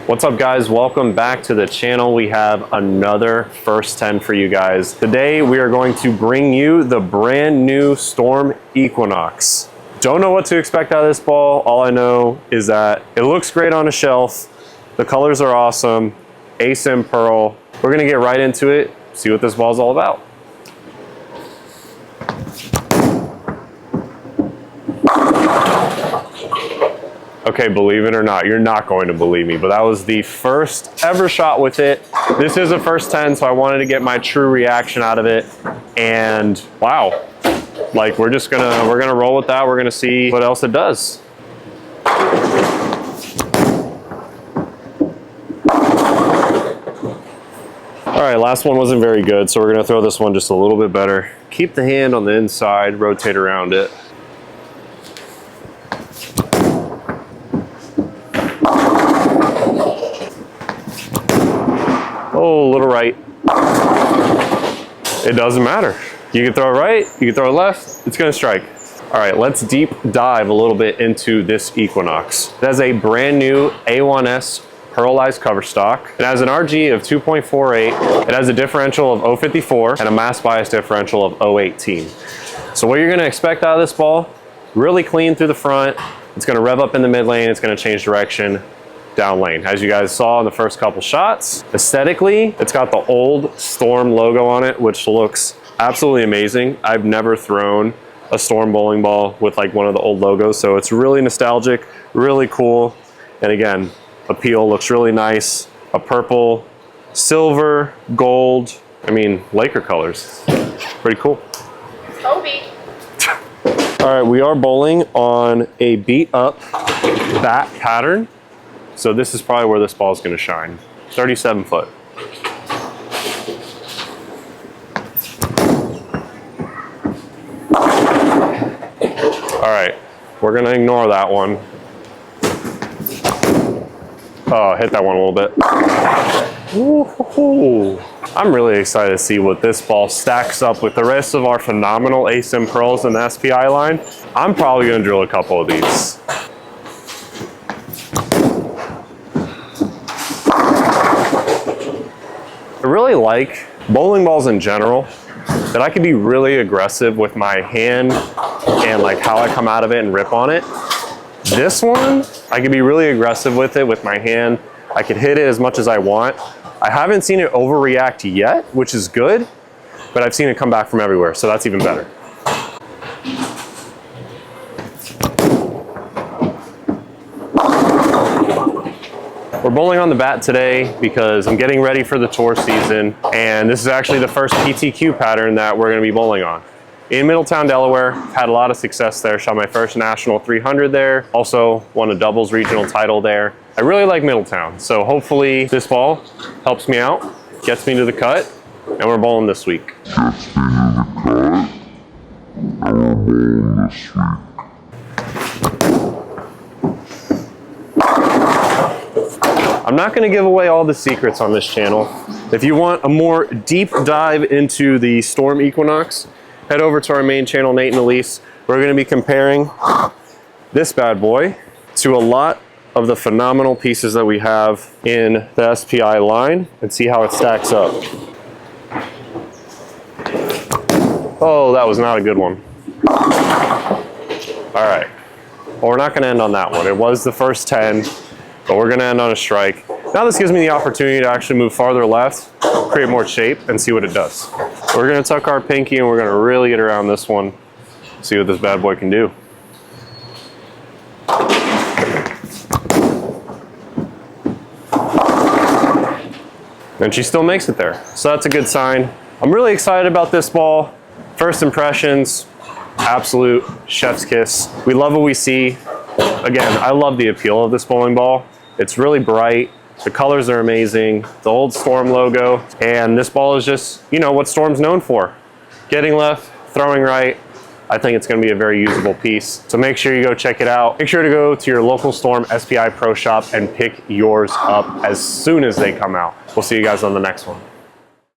What's up guys, welcome back to the channel. We have another first 10 for you guys. Today we are going to bring you the brand new Storm Equinox. Don't know what to expect out of this ball. All I know is that it looks great on a shelf. The colors are awesome. ASIM pearl. We're gonna get right into it, see what this ball is all about. Okay, believe it or not, you're not going to believe me, but that was the first ever shot with it. This is a first 10, so I wanted to get my true reaction out of it. And wow, like we're gonna roll with that. We're gonna see what else it does. All right, last one wasn't very good, so we're gonna throw this one just a little bit better. Keep the hand on the inside, rotate around it. Oh, a little right. It doesn't matter. You can throw it right, you can throw it left, it's gonna strike. All right, let's deep dive a little bit into this Equinox. It has a brand new A1S pearlized cover stock. It has an RG of 2.48. It has a differential of 0.54 and a mass bias differential of 0.18. So what you're gonna expect out of this ball, really clean through the front. It's gonna rev up in the mid lane, it's gonna change direction down lane. As you guys saw in the first couple shots, aesthetically, it's got the old Storm logo on it, which looks absolutely amazing. I've never thrown a Storm bowling ball with like one of the old logos, so it's really nostalgic, really cool. And again, appeal looks really nice. A purple, silver, gold, I mean, Laker colors. Pretty cool. Kobe. All right, we are bowling on a beat up bat pattern. So this is probably where this ball is going to shine. 37 foot. All right, we're going to ignore that one. Oh, hit that one a little bit. Ooh. I'm really excited to see what this ball stacks up with the rest of our phenomenal ASIM pearls in the SPI line. I'm probably going to drill a couple of these. I really like bowling balls in general, that I can be really aggressive with my hand and like how I come out of it and rip on it. This one, I can be really aggressive with it with my hand. I can hit it as much as I want. I haven't seen it overreact yet, which is good, but I've seen it come back from everywhere, so that's even better. We're bowling on the bat today because I'm getting ready for the tour season, and this is actually the first PTQ pattern that we're going to be bowling on. In Middletown, Delaware, had a lot of success there. Shot my first national 300 there. Also won a doubles regional title there. I really like Middletown, so hopefully this ball helps me out, gets me to the cut, and we're bowling this week. I'm not going to give away all the secrets on this channel. If you want a more deep dive into the Storm Equinox, head over to our main channel, Nate and Elise. We're going to be comparing this bad boy to a lot of the phenomenal pieces that we have in the SPI line and see how it stacks up. Oh, that was not a good one. All right. Well, we're not going to end on that one. It was the first 10. But we're gonna end on a strike. Now this gives me the opportunity to actually move farther left, create more shape, and see what it does. We're gonna tuck our pinky and we're gonna really get around this one, see what this bad boy can do. And she still makes it there. So that's a good sign. I'm really excited about this ball. First impressions, absolute chef's kiss. We love what we see. Again, I love the appeal of this bowling ball. It's really bright. The colors are amazing. The old Storm logo. And this ball is just, you know, what Storm's known for. Getting left, throwing right. I think it's going to be a very usable piece. So make sure you go check it out. Make sure to go to your local Storm SPI Pro Shop and pick yours up as soon as they come out. We'll see you guys on the next one.